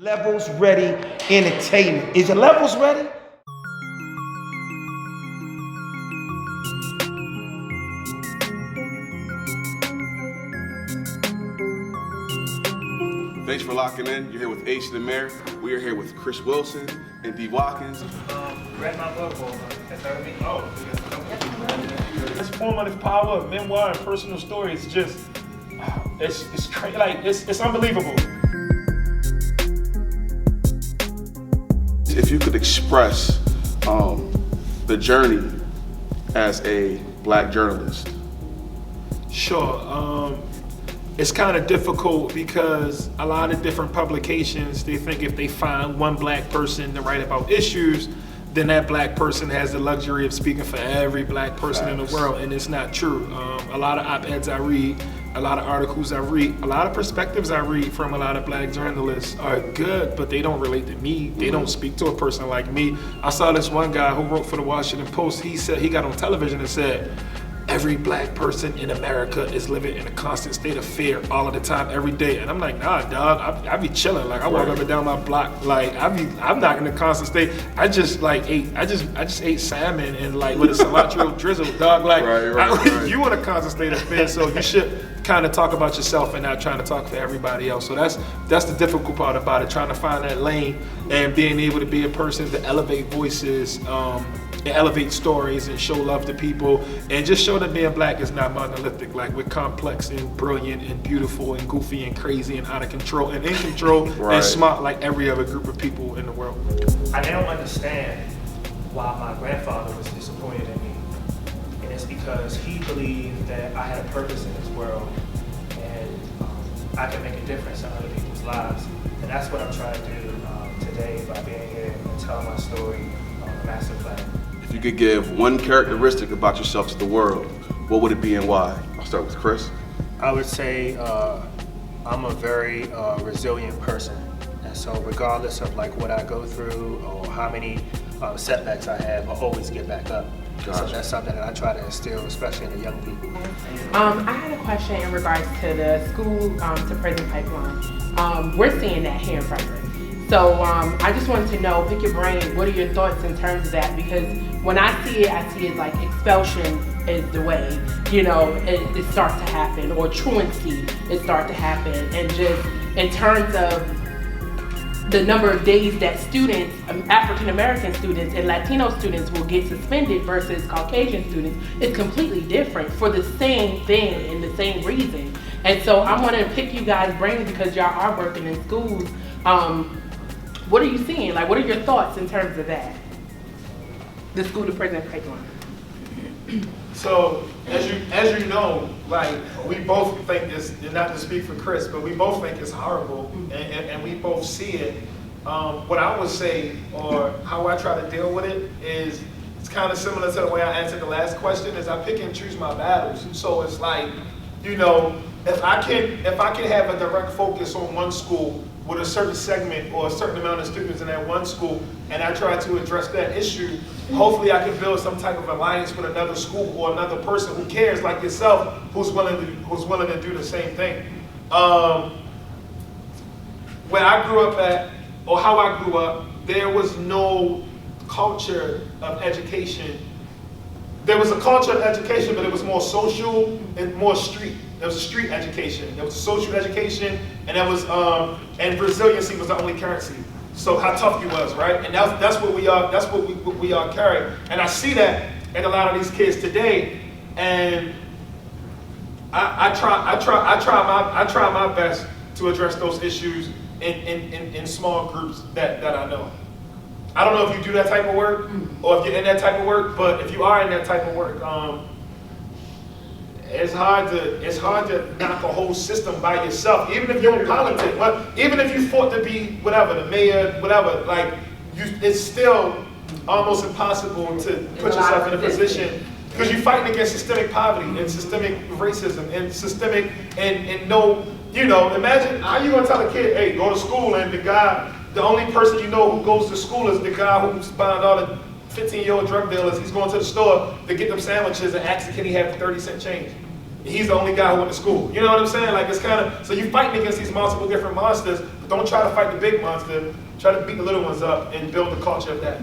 Levels Ready Entertainment. Is your levels ready? Thanks for locking in. You're here with H the Mayor. We are here with Chris Wilson and D. Watkins. Read my book, has that heard me? Oh, it's formative power, memoir, and personal story. It's just, it's crazy. Like it's unbelievable. If you could express the journey as a black journalist. Sure. It's kind of difficult because a lot of different publications, they think if they find one black person to write about issues, then that black person has the luxury of speaking for every black person in the world, and it's not true. A lot of op-eds I read, a lot of articles I read, a lot of perspectives I read from a lot of black journalists are good, but they don't relate to me. They don't speak to a person like me. I saw this one guy who wrote for the Washington Post. He said, he got on television and said, every black person in America is living in a constant state of fear all of the time, every day. And I'm like, nah, dog, I be chilling. Like I walk up and down my block, like I'm not in a constant state. I just ate salmon and like with a cilantro drizzle, dog. Like right. You in a constant state of fear, so you should kind of talk about yourself and not trying to talk for everybody else. So that's the difficult part about it, trying to find that lane and being able to be a person to elevate voices, and elevate stories and show love to people and just show that being black is not monolithic. Like we're complex and brilliant and beautiful and goofy and crazy and out of control and in control and smart like every other group of people in the world. I now understand why my grandfather was disappointed in me. And it's because he believed that I had a purpose in this world and I could make a difference in other people's lives. And that's what I'm trying to do today by being here and telling my story on the master plan. If you could give one characteristic about yourself to the world, what would it be and why? I'll start with Chris. I would say I'm a very resilient person. And so regardless of like what I go through or how many setbacks I have, I always get back up. Gotcha. So that's something that I try to instill, especially in the young people. I had a question in regards to the school to prison pipeline. We're seeing that here in Frederick. So I just wanted to know, pick your brain, what are your thoughts in terms of that? Because when I see it like expulsion is the way, you know, it starts to happen, or truancy, it starts to happen. And just in terms of the number of days that students, African American students and Latino students will get suspended versus Caucasian students, it's completely different for the same thing and the same reason. And so I want to pick you guys' brains because y'all are working in schools. What are you seeing? Like, what are your thoughts in terms of that? The school to prison pipeline. So, as you know, like we both think it's, not to speak for Chris, but we both think it's horrible, and we both see it. What I would say, or how I try to deal with it, is it's kind of similar to the way I answered the last question. Is I pick and choose my battles. So it's like, you know, if I can have a direct focus on one school with a certain segment or a certain amount of students in that one school, and I try to address that issue, hopefully I can build some type of alliance with another school or another person who cares like yourself, who's willing to do the same thing. Where I grew up at, or how I grew up, there was no culture of education. There was a culture of education, but it was more social and more street. There was a street education. There was a social education, and there was and resiliency was the only currency. So how tough you was, right? And that's what we are. That's what we are carrying. And I see that in a lot of these kids today. And I try my best to address those issues in small groups that I know. I don't know if you do that type of work or if you're in that type of work, but if you are in that type of work, it's hard to knock a whole system by yourself, even if you're in politics, even if you fought to be whatever, the mayor, whatever, like it's still almost impossible to put yourself in a position because you're fighting against systemic poverty and systemic racism and systemic and no, you know, imagine how you gonna tell a kid, hey, go to school, and the only person you know who goes to school is the guy who's buying all the 15-year-old drug dealers. He's going to the store to get them sandwiches and asking, can he have the 30-cent change? He's the only guy who went to school. You know what I'm saying? Like, it's kind of, so you're fighting against these multiple different monsters, but Don't try to fight the big monster. Try to beat the little ones up and build the culture of that.